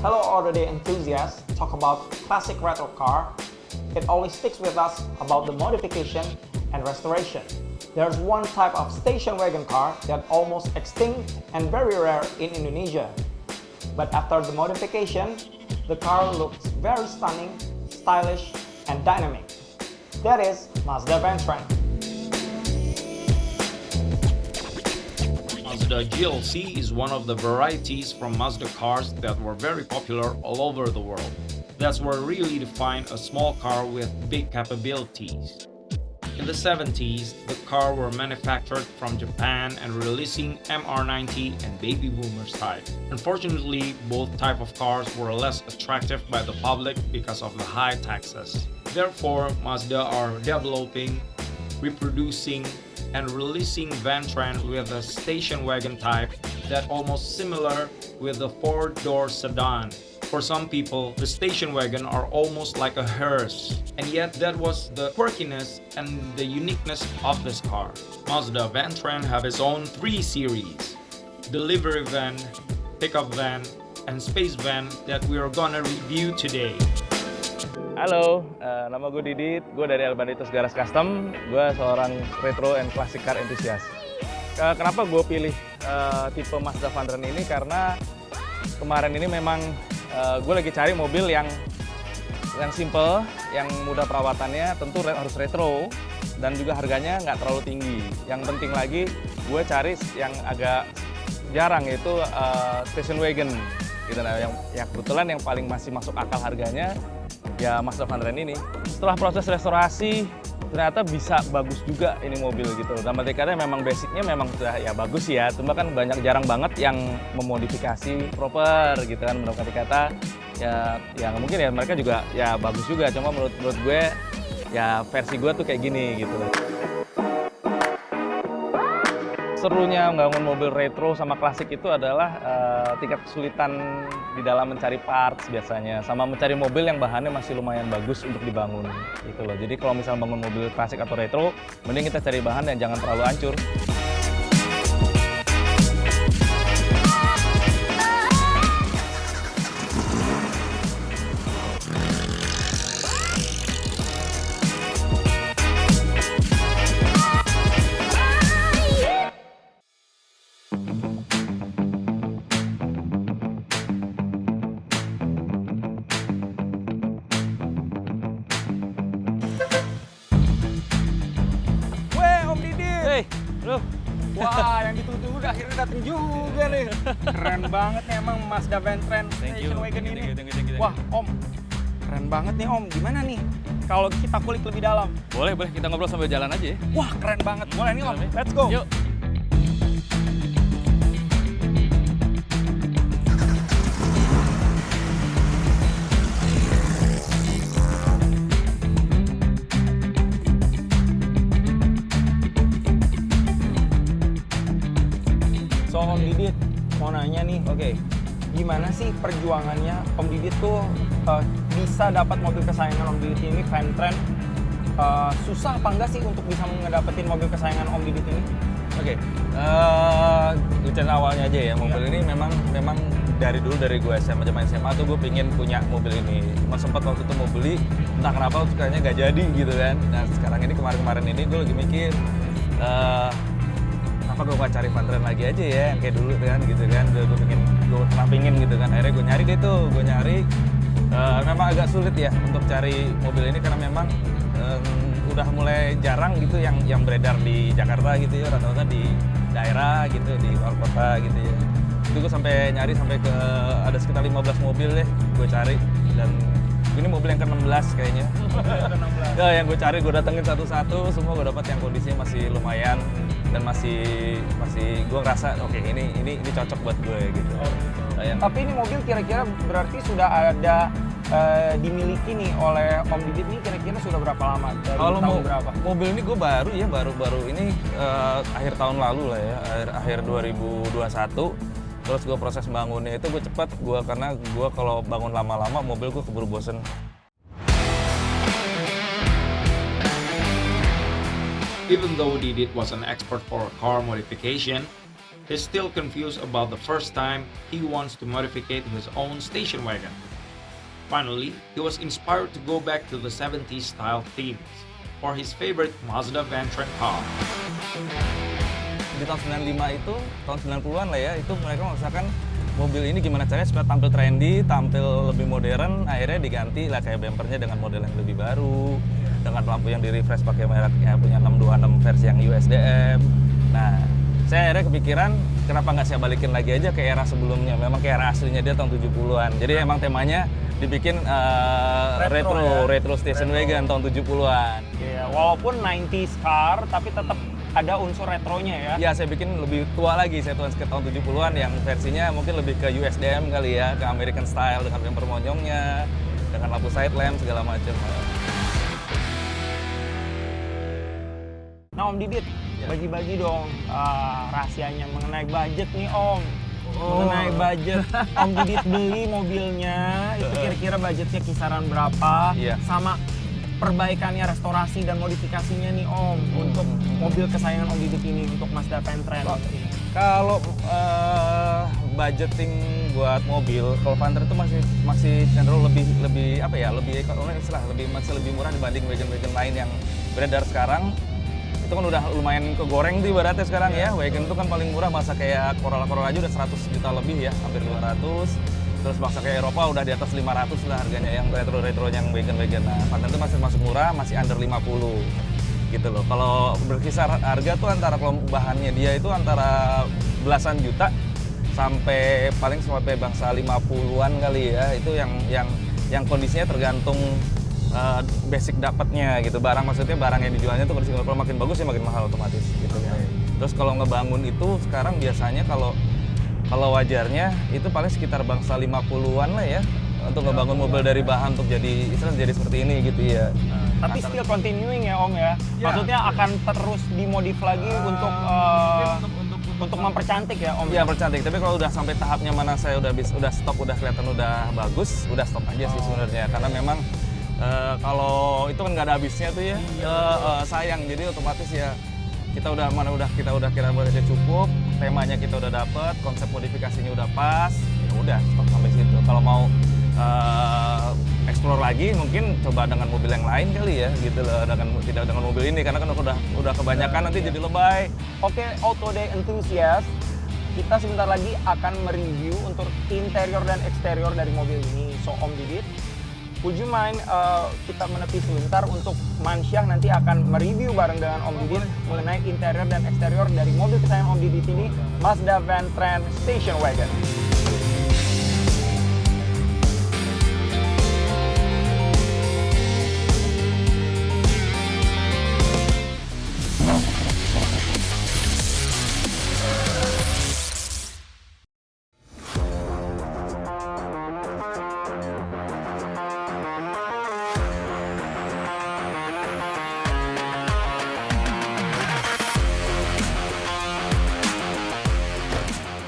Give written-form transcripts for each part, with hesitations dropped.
Hello auto enthusiasts, talk about classic retro car. It always sticks with us about the modification and restoration. There's one type of station wagon car that almost extinct and very rare in Indonesia. But after the modification, the car looks very stunning, stylish, and dynamic. That is Mazda Ventran. Mazda GLC is one of the varieties from Mazda cars that were very popular all over the world. That's what really defined a small car with big capabilities. In the 70s, the car were manufactured from Japan and releasing MR90 and baby boomers type. Unfortunately, both type of cars were less attractive by the public because of the high taxes. Therefore, Mazda are developing, reproducing, and releasing Ventran with a station wagon type that almost similar with the four-door sedan. For some people, the station wagon are almost like a hearse, and yet that was the quirkiness and the uniqueness of this car. Mazda Ventran have its own 3 series: delivery van, pickup van, and space van that we are gonna review today. Halo, nama gue Didit, gue dari Albanitos Garage Custom, gue seorang retro and classic car enthusiast. Kenapa gue pilih tipe Mazda Ventran ini? Karena kemarin ini memang gue lagi cari mobil yang simple, yang mudah perawatannya, tentu harus retro, dan juga harganya nggak terlalu tinggi. Yang penting lagi, gue cari yang agak jarang, yaitu station wagon. Gitu, nah, yang kebetulan yang paling masih masuk akal harganya, ya Mazda Ventran ini. Setelah proses restorasi, ternyata bisa bagus juga ini mobil gitu. Dan kata memang basicnya memang sudah ya bagus ya, cuma kan jarang banget yang memodifikasi proper gitu kan. Menurut kata ya mungkin ya mereka juga ya bagus juga, cuma menurut gue ya versi gue tuh kayak gini gitu. Serunya membangun mobil retro sama klasik itu adalah tingkat kesulitan di dalam mencari parts biasanya, sama mencari mobil yang bahannya masih lumayan bagus untuk dibangun gitu loh. Jadi kalau misalnya bangun mobil klasik atau retro, mending kita cari bahan yang jangan terlalu hancur. Halo. Wah, yang ditunggu udah akhirnya datang juga nih. Keren banget nih emang Mazda Ventran station wagon ini. Thank you. Wah, Om, keren banget nih Om. Gimana nih kalau kita kulik lebih dalam? Boleh, kita ngobrol sambil jalan aja ya. Wah, keren banget. Boleh nih Om, let's go. Yuk. So Om Didit, mau nanya nih, gimana sih perjuangannya Om Didit tuh bisa dapat mobil kesayangan Om Didit ini, Ventran? Susah apa enggak sih untuk bisa ngedapetin mobil kesayangan Om Didit ini? Rencana awalnya aja ya, mobil ini memang dari dulu, dari gue zaman SMA tuh gue pingin punya mobil ini. Cuma sempat waktu itu mau beli, entah kenapa kayaknya nggak jadi gitu kan. Nah sekarang ini kemarin ini gue lagi mikir, kenapa gue cari Ventran lagi aja ya, yang kayak dulu kan gitu kan. Gue pernah pingin gitu kan, akhirnya gue nyari deh tuh, memang agak sulit ya untuk cari mobil ini karena memang udah mulai jarang gitu yang beredar di Jakarta gitu ya, rata-rata di daerah gitu, di luar kota gitu ya. Itu gue sampai nyari sampai ke ada sekitar 15 mobil deh gue cari, dan ini mobil yang ke-16 kayaknya. Ya, yang gue cari gue datengin satu-satu, semua gue dapat yang kondisinya masih lumayan dan masih gue ngerasa oke, ini cocok buat gue gitu. Tapi ini mobil kira-kira berarti sudah ada dimiliki nih oleh Om Didit nih, kira-kira sudah berapa lama? Dari tahun berapa? Mobil ini gue baru ini akhir tahun lalu lah ya, akhir 2021. Terus gue proses bangunnya itu gue cepat, karena gue kalau bangun lama-lama mobil gue keburu bosen. Even though Didit was an expert for car modification, He's still confused about the first time he wants to modify his own station wagon. Finally, he was inspired to go back to the 70s style themes for his favorite Mazda Ventran car. Di tahun 95 itu, tahun 90-an lah ya, itu mereka merasakan mobil ini gimana caranya supaya tampil trendy, tampil lebih modern, akhirnya diganti lah kayak bumpernya dengan model yang lebih baru, dengan lampu yang di-refresh pakai mereknya punya 626 versi yang USDM. Nah, saya akhirnya kepikiran kenapa nggak saya balikin lagi aja ke era sebelumnya, memang ke era aslinya dia tahun 70-an. Jadi emang temanya dibikin retro station wagon tahun 70-an. Iya, walaupun 90s car tapi tetap ada unsur retronya ya. Ya, saya bikin lebih tua lagi, saya tulis ke tahun 70-an yang versinya mungkin lebih ke USDM kali ya, ke American style dengan bumper monyongnya, dengan lampu side lamp segala macam. Nah Om Didit, bagi-bagi dong rahasianya mengenai budget nih Om. Mengenai budget, Om Didit beli mobilnya, itu kira-kira budgetnya kisaran berapa? Iya. Sama perbaikannya, restorasi dan modifikasinya nih Om untuk mobil kesayangan Om Didit ini, untuk Mazda Ventran. Kalau budgeting buat mobil, kalau Ventran itu masih cenderung lebih apa ya, lebih ekonomis lah, masih lebih murah dibanding wagon-wagon lain yang beredar sekarang. Itu kan udah lumayan kegoreng tuh ibaratnya sekarang ya. Wagon itu kan paling murah, masa kayak Corolla aja udah 100 juta lebih ya, hampir 200. Terus masa kayak Eropa udah di atas 500 lah harganya yang retro yang wagon-wagon. Nah, Ventran itu masih masuk murah, masih under 50 gitu loh. Kalau berkisar harga tuh antara, kalau bahannya dia itu antara belasan juta sampai paling sampai bangsa 50-an kali ya. Itu yang kondisinya tergantung basic dapatnya gitu, barang maksudnya barang yang dijualnya tuh kondisi, kalau makin bagus ya makin mahal otomatis gitu kan. Terus kalau ngebangun itu sekarang biasanya kalau wajarnya itu paling sekitar bangsa 50-an lah ya untuk ngebangun mobil dari bahan untuk jadi istilah jadi seperti ini gitu ya. Tapi still continuing ya Om ya. Maksudnya akan terus dimodif lagi untuk mempercantik ya Om. Iya, percantik. Tapi kalau udah sampai tahapnya mana saya udah stop, udah kelihatan udah bagus, udah stop aja sih sebenarnya. Karena memang kalau itu kan nggak ada habisnya tuh ya, sayang. Jadi otomatis ya kita udah kira budgetnya cukup, temanya kita udah dapet, konsep modifikasinya udah pas, ya udah stop sampai situ. Kalau mau explore lagi mungkin coba dengan mobil yang lain kali ya gitu loh, tidak dengan mobil ini karena kan udah kebanyakan nanti jadi lebay. Oke, Auto Day Enthusiast, kita sebentar lagi akan mereview untuk interior dan eksterior dari mobil ini. So Om Didit, would you mind kita menepi sebentar untuk Mansyah nanti akan mereview bareng dengan Om Didit mengenai interior dan eksterior dari mobil kesayangan Om Didit ini, Mazda Ventran Station Wagon.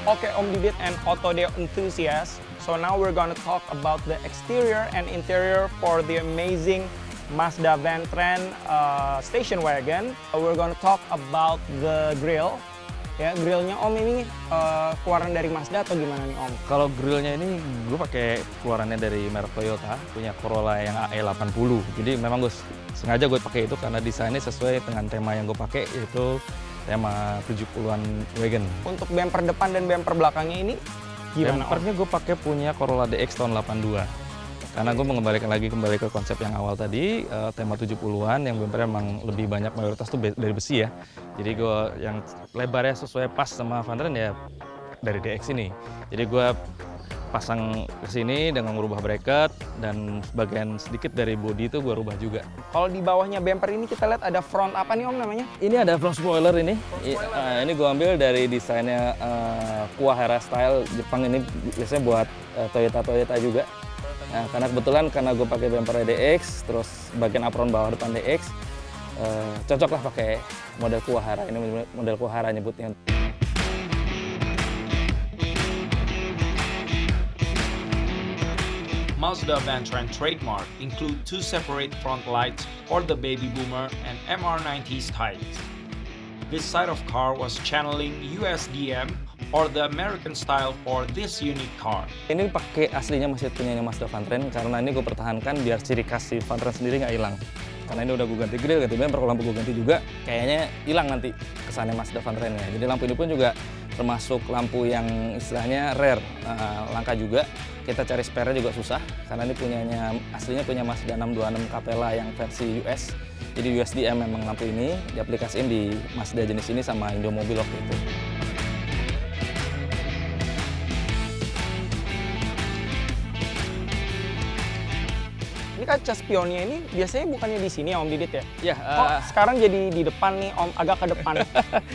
Okay, Om Didit and Auto Day Enthusiast. So now we're gonna talk about the exterior and interior for the amazing Mazda Ventran station wagon. We're gonna talk about the grill. Ya, grillnya Om ini keluaran dari Mazda atau gimana nih Om? Kalau grillnya ini gue pakai keluarannya dari merek Toyota, punya Corolla yang AE80. Jadi memang gue sengaja gue pakai itu karena desainnya sesuai dengan tema yang gue pakai, yaitu tema 70-an wagon. Untuk bumper depan dan bumper belakangnya ini gimana? Bumpernya gue pakai punya Corolla DX tahun 82. Karena gue kembali ke konsep yang awal tadi, tema 70-an yang bumpernya emang lebih banyak mayoritas tuh dari besi ya. Jadi gue yang lebarnya sesuai pas sama Ventran ya dari DX ini. Jadi gue pasang ke sini dengan merubah bracket dan bagian sedikit dari bodi itu gue rubah juga. Kalau di bawahnya bumper ini kita lihat ada front apa nih Om namanya? Ini ada front spoiler ini. Ini gue ambil dari desainnya Kuwahara style Jepang, ini biasanya buat Toyota juga. Nah, karena kebetulan gue pakai bumper DX, terus bagian apron bawah depan DX, cocok lah pakai model Kuwahara. Ini model Kuwahara nyebutnya. Mazda Ventran trademark include two separate front lights for the Baby Boomer and MR90 types. This side of car was channeling USDM or the American style for this unique car. Ini pakai aslinya masih punyanya Mazda Fantren karena ini gue pertahankan biar ciri khas si Fantren sendiri nggak hilang. Karena ini udah gue ganti grill, ganti bumper, kalau lampu gue ganti juga kayaknya hilang nanti kesannya Mazda Fantrennya. Jadi lampu ini pun juga termasuk lampu yang istilahnya rare, langka juga. Kita cari spare-nya juga susah karena ini aslinya punya Mazda 626 Capella yang versi US. Jadi USDM memang lampu ini diaplikasiin di Mazda jenis ini sama Indomobil waktu itu. Ini kaca spionnya ini biasanya bukannya di sini ya Om Didit ya? Ya, Kok sekarang jadi di depan nih Om, agak ke depan.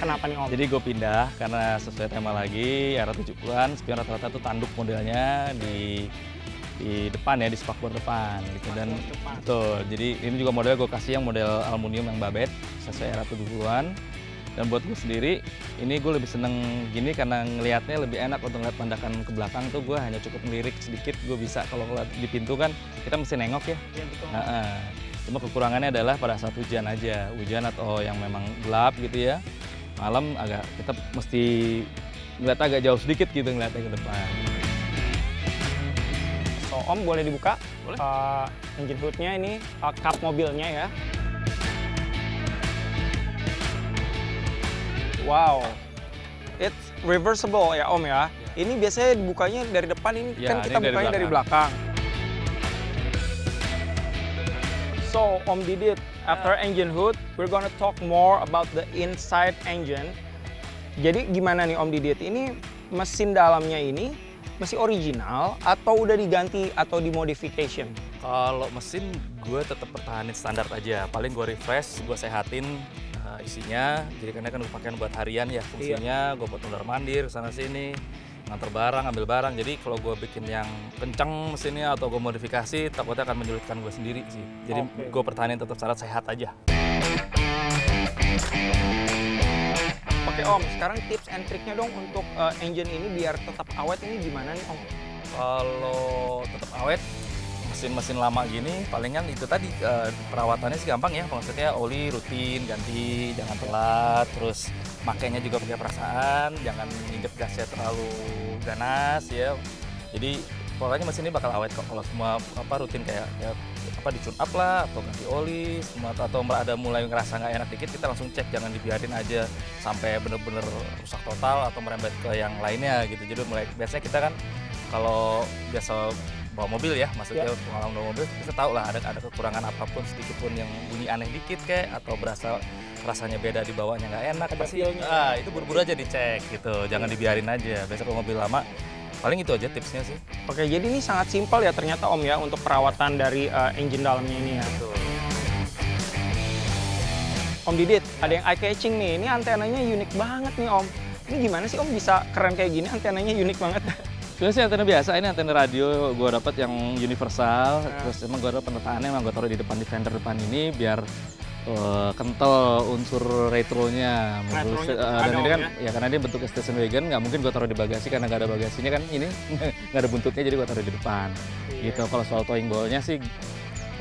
Kenapa nih Om? jadi gue pindah karena sesuai tema lagi, era 70-an, spion rata-rata tuh tanduk modelnya di depan ya, di spakbor depan gitu. Dan betul, jadi ini juga model gue kasih yang model aluminium yang babet sesuai era 70-an. Dan buat gue sendiri, ini gue lebih seneng gini karena ngelihatnya lebih enak untuk ngeliat pandangan ke belakang tuh. Gue hanya cukup melirik sedikit, gue bisa kalau ngeliat di pintu kan kita mesti nengok ya. Iya betul. Cuma kekurangannya adalah pada saat hujan aja, hujan atau yang memang gelap gitu ya. Malam agak kita mesti ngeliat agak jauh sedikit gitu ngeliatnya ke depan. So Om boleh dibuka? Boleh. Engine hood-nya ini, kap mobilnya ya. Wow, it's reversible ya Om ya. Ini biasanya dibukanya dari depan, ini Ya, kan kita ini dari bukanya dari belakang. So Om Didit, after engine hood, we're gonna talk more about the inside engine. Jadi gimana nih Om Didit, ini mesin dalamnya ini masih original atau udah diganti atau dimodification? Kalau mesin gue tetap pertahanin standar aja, paling gue refresh, gue sehatin isinya. Jadi karena kan gue pakai buat harian ya fungsinya, gue buat mondar mandir sana sini, nganter barang, ambil barang. Jadi kalau gue bikin yang kencang mesinnya atau gue modifikasi, takutnya akan menyulitkan gue sendiri sih. Jadi gue pertahanin tetap syarat sehat aja. Oke Om, sekarang tips and triknya dong untuk engine ini biar tetap awet ini gimana nih Om? Kalau tetap awet, mesin-mesin lama gini palingan itu tadi perawatannya sih gampang ya. Maksudnya oli rutin, ganti, jangan telat. Terus makainya juga pakai perasaan, jangan injek gasnya terlalu ganas ya. Jadi pokoknya mesin ini bakal awet kok kalau semua rutin kayak di tune up lah atau ganti oli semua, atau ada mulai ngerasa nggak enak dikit kita langsung cek, jangan dibiarin aja sampai bener-bener rusak total atau merembet ke yang lainnya gitu. Jadi biasanya kita kan kalau biasa bawa mobil ya, maksudnya pengalaman bawa mobil kita tahu lah ada kekurangan apapun sedikit pun yang bunyi aneh dikit kayak atau rasanya beda di bawahnya nggak enak pasti itu buru-buru aja dicek gitu, jangan dibiarin aja. Biasa kalau mobil lama paling itu aja tipsnya sih. Oke, jadi ini sangat simpel ya ternyata Om ya untuk perawatan dari engine dalamnya ini ya. Betul. Om Didit, ada yang eye catching nih. Ini antenanya unik banget nih Om. Ini gimana sih Om bisa keren kayak gini? Antenanya unik banget. Sebenarnya sih antena biasa, ini antena radio gue dapat yang universal. Terus emang gue dapat penetaannya emang gue taruh di depan defender depan ini biar kental unsur retronya. Dan ini kan ya karena dia bentuk station wagon, nggak mungkin gue taruh di bagasi karena nggak ada bagasinya kan, ini nggak ada buntutnya jadi gue taruh di depan. Gitu. Kalau soal towing ball-nya sih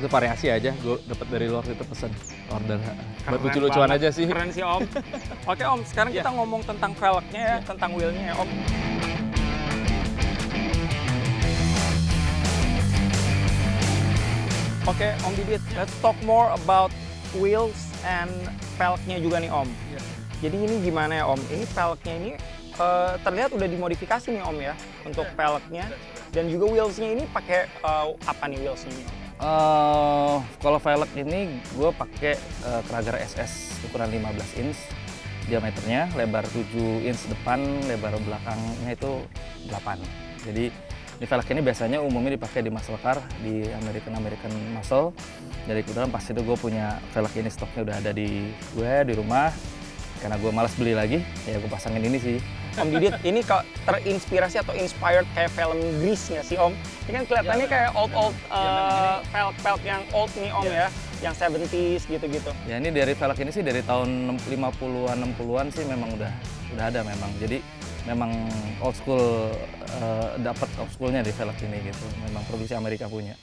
itu variasi aja, gue dapat dari luar itu pesen order buat lucu-lucuan aja sih. Keren sih Om. Oke Om, sekarang kita ngomong tentang velgnya ya, tentang wheelnya ya Om. Oke Om Didit, let's talk more about wheels and velgnya juga nih Om. Jadi ini gimana ya Om? Ini velgnya ini terlihat udah dimodifikasi nih Om ya untuk velgnya, dan juga wheelsnya ini pakai apa nih wheelsnya? Kalau velg ini gue pakai Krager SS ukuran 15 inch diameternya, lebar 7 inch depan, lebar belakangnya itu 8. Jadi ini velg ini biasanya umumnya dipakai di muscle car, di American muscle. Jadi kebetulan pas itu gue punya velg ini, stoknya udah ada di rumah. Karena gue malas beli lagi, ya gue pasangin ini sih. Om Didit, ini terinspirasi atau inspired kayak film Grease nggak sih Om? Ini kan kelihatannya kayak old velg yang old nih Om ya, yang 70s gitu-gitu. Ya ini dari velg ini sih dari tahun 50-an 60-an sih memang udah ada memang. Jadi memang old school, dapat old schoolnya di velg ini gitu. Memang produksi Amerika punya.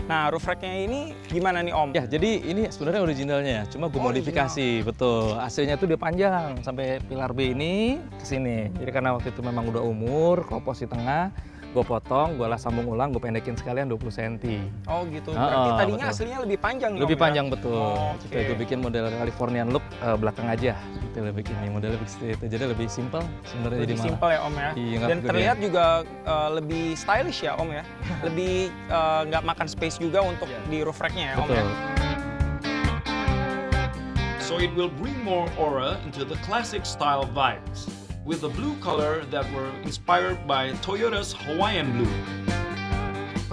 Nah, roof racknya ini gimana nih Om? Ya, jadi ini sebenarnya originalnya, cuma gue modifikasi, betul. AC-nya tuh dia panjang sampai pilar B ini ke sini. Jadi karena waktu itu memang udah umur, kropos di tengah, gue potong, gue lah sambung ulang, gue pendekin sekalian 20 cm. Oh gitu, berarti tadinya betul. aslinya lebih panjang nih Lebih Om, panjang, ya? betul. Oke. Supaya gue bikin model Californian look belakang aja. Gitu lebih ini, modelnya begitu itu. Jadi lebih simple sebenarnya, jadi Lebih malah. simpel ya Om ya. Iya, nggak Dan gede. terlihat juga lebih stylish ya Om ya. Lebih nggak makan space juga untuk di roof racknya ya Om Betul. ya. So it will bring more aura into the classic style vibes, with the blue color that were inspired by Toyota's Hawaiian Blue.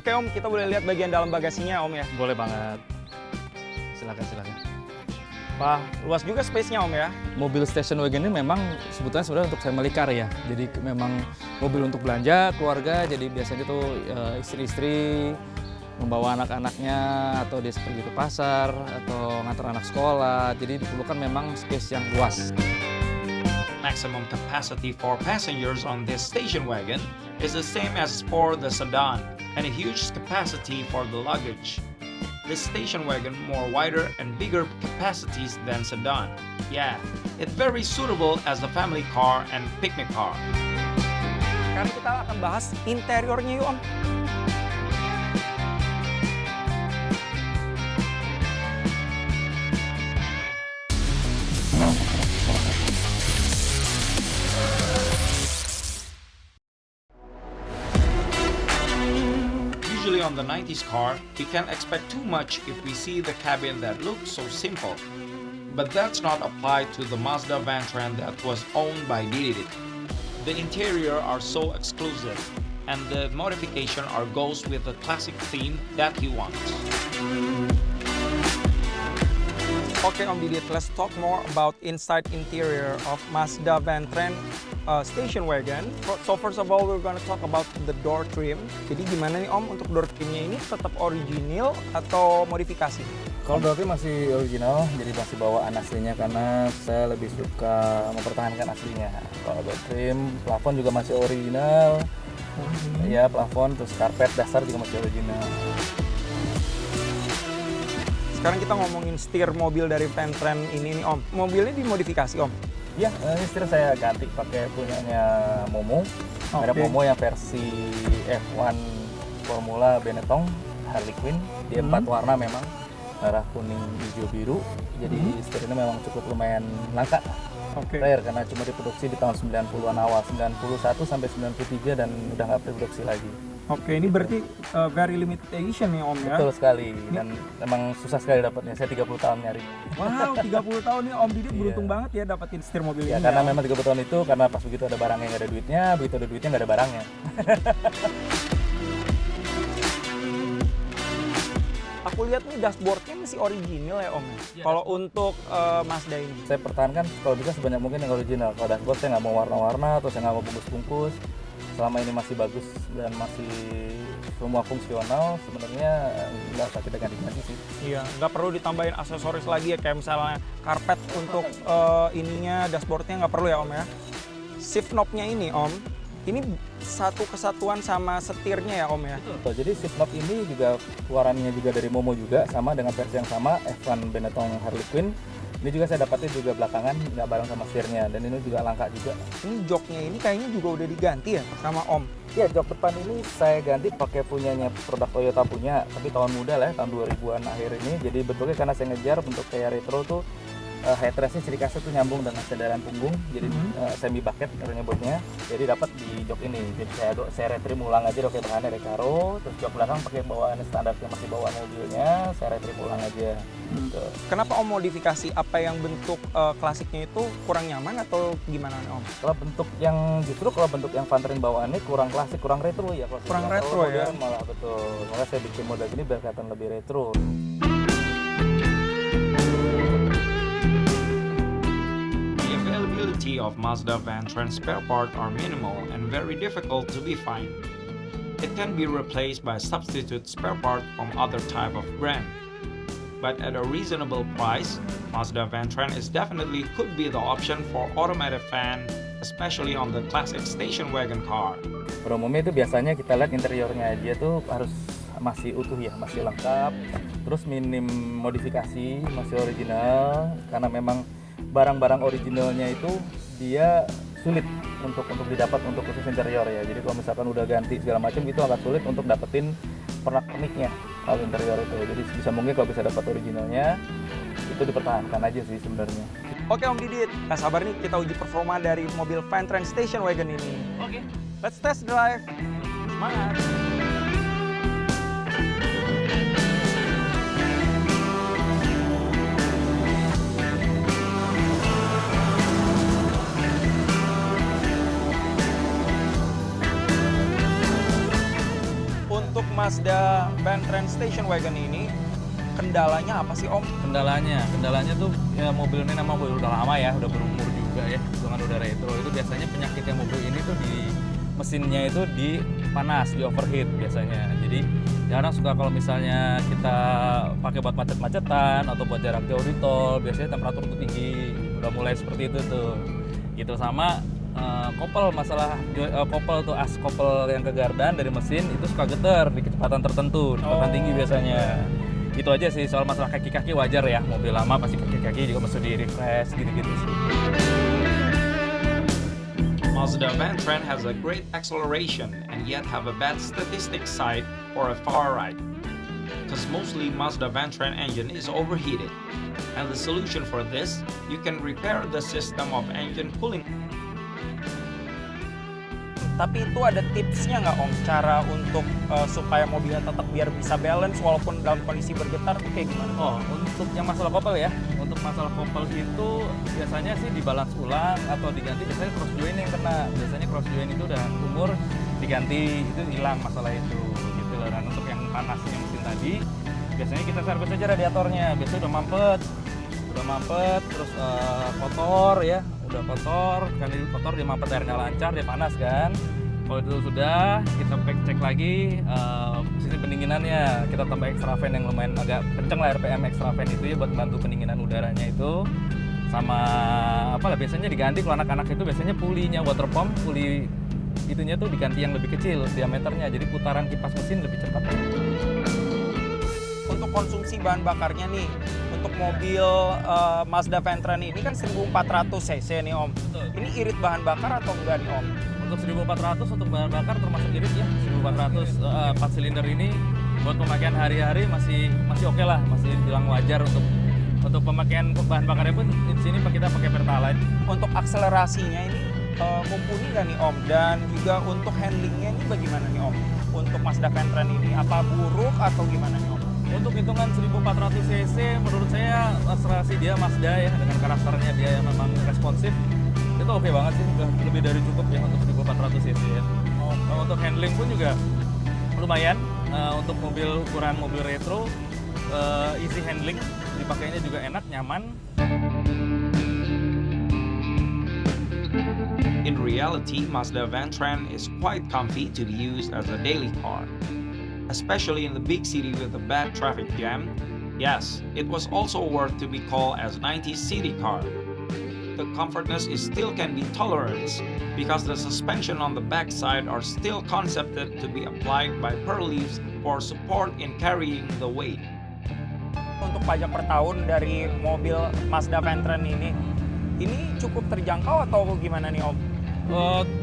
Oke Om, kita boleh lihat bagian dalam bagasinya Om ya. Boleh banget. Silakan, silakan. Wah, luas juga space-nya Om ya. Mobil station wagon ini memang sebetulnya sebenarnya untuk family car ya. Jadi memang mobil untuk belanja keluarga. Jadi biasanya tuh istri-istri membawa anak-anaknya atau dia pergi ke pasar atau ngantar anak sekolah. Jadi diperlukan memang space yang luas. Maximum capacity for passengers on this station wagon is the same as for the sedan, and a huge capacity for the luggage. This station wagon more wider and bigger capacities than sedan. Yeah, it's very suitable as a family car and picnic car. Sekarang kita akan bahas interiornya yuk Om. Usually on the 90s car, we can't expect too much if we see the cabin that looks so simple. But that's not applied to the Mazda Vantran that was owned by Didit. The interior are so exclusive, and the modification are goes with the classic theme that he wants. Okay, Om Didit, let's talk more about inside interior of Mazda Vantran station wagon. So first of all, we're gonna talk about the door trim. Jadi gimana nih Om untuk door trimnya ini tetap original atau modifikasi? Kalau door trim masih original, jadi masih bawaan aslinya karena saya lebih suka mempertahankan aslinya. Kalau door trim, plafon juga masih original. Ya, plafon terus karpet dasar juga masih original. Sekarang kita ngomongin setir mobil dari Vantran ini nih Om. Mobilnya dimodifikasi Om? Ya, ini setir saya ganti pakai punyanya Momo. Ada Oke. Momo yang versi F1 Formula Benetton Harley Quinn. Dia 4 warna memang, merah, kuning, hijau, biru. Jadi setir ini memang cukup lumayan langka. Oke. Rare karena cuma diproduksi di tahun 90-an awal, 91 sampai 93 dan udah nggak produksi lagi. Oke, ini berarti very limited edition nih Om ya? Betul sekali, dan memang susah sekali dapatnya. Saya 30 tahun nyari. Wow, 30 tahun nih Om Didit beruntung Iya. banget ya dapetin setir mobil Ya, ini. karena memang 30 tahun itu karena pas begitu ada barangnya nggak ada duitnya, begitu ada duitnya nggak ada barangnya. Aku lihat nih dashboardnya masih original ya Om. Iya, Kalau untuk Mazda ini. Saya pertahankan kalau bisa sebanyak mungkin yang original. Kalau dashboard saya nggak mau warna-warna atau saya nggak mau bungkus-bungkus. Selama ini masih bagus dan masih semua fungsional, sebenarnya nggak usah kita ganti-ganti sih. Iya, nggak perlu ditambahin aksesoris lagi ya kayak misalnya karpet untuk ininya, dashboardnya nggak perlu ya Om ya. Shift knob-nya ini Om, ini satu kesatuan sama setirnya ya Om ya. Betul. Jadi shift knob ini juga keluarannya juga dari Momo juga, sama dengan versi yang sama F1 Benetton Harley Quinn. Ini juga saya dapatnya juga belakangan, nggak bareng sama setirnya, dan ini juga langka juga. Ini joknya ini kayaknya juga udah diganti ya sama Om. Ya, jok depan ini saya ganti pakai punyanya produk Toyota punya, tapi tahun muda lah ya, tahun 2000-an akhir ini. Jadi bentuknya karena saya ngejar bentuk kayak retro tuh, headrestnya ciri khasnya tuh nyambung dengan sandaran punggung, jadi semi bucket nyebutnya. Jadi dapat di jok ini. Jadi saya retrim ulang aja pakai bahannya Recaro, terus jok belakang pakai bawaan standarnya masih bawaan mobilnya, saya retrim ulang aja. Gitu. Kenapa Om modifikasi? Apa yang bentuk klasiknya itu kurang nyaman atau gimana nih Om? Kalau bentuk yang kalau bentuk yang Vantran bawaannya kurang klasik, kurang retro ya. Kalau Kurang saya retro bilang, ya? modern malah betul. Makanya saya bikin model gini biar kelihatan lebih retro. The availability of Mazda Vantran spare parts are minimal and very difficult to be found. It can be replaced by substitute spare part from other type of brand. But at a reasonable price, Mazda Vantran is definitely could be the option for automotive fan, especially on the classic station wagon car. Pada umumnya itu biasanya kita lihat interiornya aja tuh harus masih utuh ya, masih lengkap. Terus minim modifikasi, masih original. Karena memang barang-barang originalnya itu dia sulit untuk didapat untuk khusus interior ya. Jadi kalau misalkan udah ganti segala macam itu agak sulit untuk dapetin pernak-perniknya kalau interior itu. Jadi bisa mungkin kalau bisa dapat originalnya itu dipertahankan aja sih sebenarnya. Oke Om Didit, nggak sabar nih kita uji performa dari mobil Van-Trans Station Wagon ini. Oke. Let's test drive. Semangat. Untuk Mazda Van-Trans Station Wagon ini, kendalanya apa sih Om? Kendalanya tuh ya mobil ini memang udah lama ya, udah berumur juga ya, dengan udah retro. Itu biasanya penyakitnya mobil ini tuh di mesinnya itu di panas, di overheat biasanya. Jadi jarang suka kalau misalnya kita pakai buat macet-macetan atau buat jarak jauh di tol, biasanya temperatur tuh tinggi, udah mulai seperti itu tuh. Gitu sama kopel, masalah kopel tuh as kopel yang ke gardan dari mesin itu suka getar di kecepatan tertentu, kecepatan tinggi biasanya. Itu aja sih, soal masalah kaki-kaki wajar ya, mobil lama pasti kaki-kaki juga mesti di refresh gitu-gitu sih. Mazda Van-Trans has a great acceleration and yet have a bad statistic side for a far ride. Because mostly Mazda Van-Trans engine is overheated. And the solution for this, you can repair the system of engine cooling. Tapi itu ada tipsnya nggak Om? Cara untuk supaya mobilnya tetap biar bisa balance walaupun dalam kondisi bergetar tuh kayak gimana? Oh, untuk yang masalah kopel ya, untuk masalah kopel itu biasanya sih dibalance ulang atau diganti, biasanya cross joint yang kena. Biasanya cross joint itu udah umur diganti, itu hilang masalah itu gitu loh. Dan untuk yang panasnya mesin tadi, biasanya kita servis aja radiatornya, biasanya udah mampet, terus kotor ya, udah kotor, kan kotor dia mampet, airnya lancar, dia panas kan. Kalau itu sudah, kita cek lagi sisi pendinginannya, kita tambah extra fan yang lumayan agak kenceng lah, RPM extra fan itu ya buat bantu pendinginan udaranya itu. Sama apalah biasanya diganti kalau anak-anak itu biasanya pulinya water pump, puli itunya tuh diganti yang lebih kecil diameternya, jadi putaran kipas mesin lebih cepat. Untuk konsumsi bahan bakarnya nih, untuk mobil Mazda Van-Trans ini kan 1400 cc nih Om. Betul. Ini irit bahan bakar atau enggak nih Om? Untuk 1400 untuk bahan bakar termasuk irit ya, 1400 4 silinder ini buat pemakaian hari-hari masih oke lah, masih bilang wajar. Untuk pemakaian bahan bakarnya pun di sini kita pakai Pertalite. Untuk akselerasinya ini mumpuni nggak nih Om? Dan juga untuk handlingnya ini bagaimana nih Om? Untuk Mazda Van-Trans ini apa buruk atau gimana nih Om? Untuk hitungan 1400 cc menurut saya akselerasi dia Mazda ya, dengan karakternya dia yang memang responsif, itu oke banget sih, udah lebih dari cukup ya untuk 1400 cc ya. Untuk handling pun juga lumayan, untuk ukuran mobil retro, easy handling, dipakainya juga enak, nyaman. In reality, Mazda Van-Trans is quite comfy to be used as a daily car. Especially in the big city with a bad traffic jam. Yes, it was also worth to be called as 90s city car. The comfortness is still can be tolerance because the suspension on the backside are still concepted to be applied by pearl leaves for support in carrying the weight. Untuk pajak per tahun dari mobil Mazda Van-Trans ini cukup terjangkau atau gimana nih Om?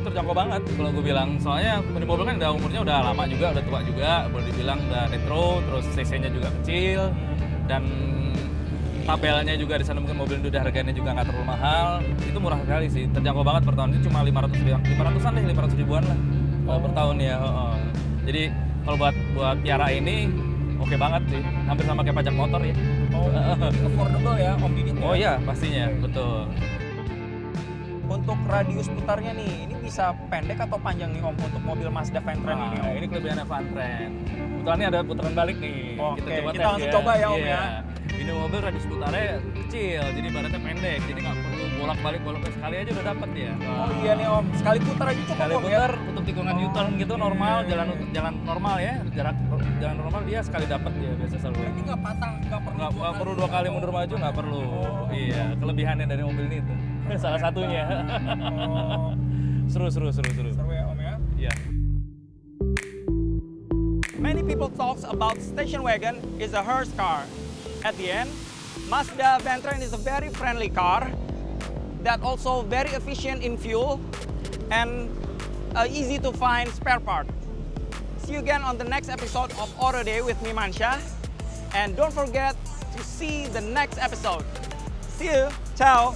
Terjangkau banget kalau gue bilang, soalnya mobil kan udah umurnya udah lama juga, udah tua juga, boleh dibilang udah retro, terus cc-nya juga kecil, dan tabelnya juga di sana mungkin mobil itu udah harganya juga nggak terlalu mahal, itu murah sekali sih, terjangkau banget per tahun, ini cuma 500-an deh, 500 ribuan lah per tahun ya. Jadi kalau buat piara ini oke banget sih, hampir sama kayak pajak motor ya. Affordable ya Om Didit? Oh iya pastinya, betul. Untuk radius putarnya nih, ini bisa pendek atau panjang nih Om untuk mobil Mazda Van-Trans ini Om? Ini kelebihannya Van-Trans. Kebetulan ini ada putaran balik nih. Oke, kita tes langsung coba ya Om ya. Ini mobil radius putarnya kecil, jadi ibaratnya pendek, jadi nggak perlu bolak-balik sekali aja udah dapet ya. Oh iya nih Om, sekali putar aja cukup Sekali Om ya? putar untuk tikungan U-turn gitu normal, jalan normal ya, jalan normal dia sekali dapet ya biasa selalu. Ini nggak patah, Nggak perlu 2 kali mundur maju, nggak perlu. Iya, kelebihannya dari mobil ini itu. Salah satunya. Seru. Seru ya Om ya? Iya. Many people talk about station wagon is a hearse car. At the end, Mazda Ventran is a very friendly car that also very efficient in fuel and easy to find spare part. See you again on the next episode of Auto Day with me, Mansha. And don't forget to see the next episode. See you. Ciao.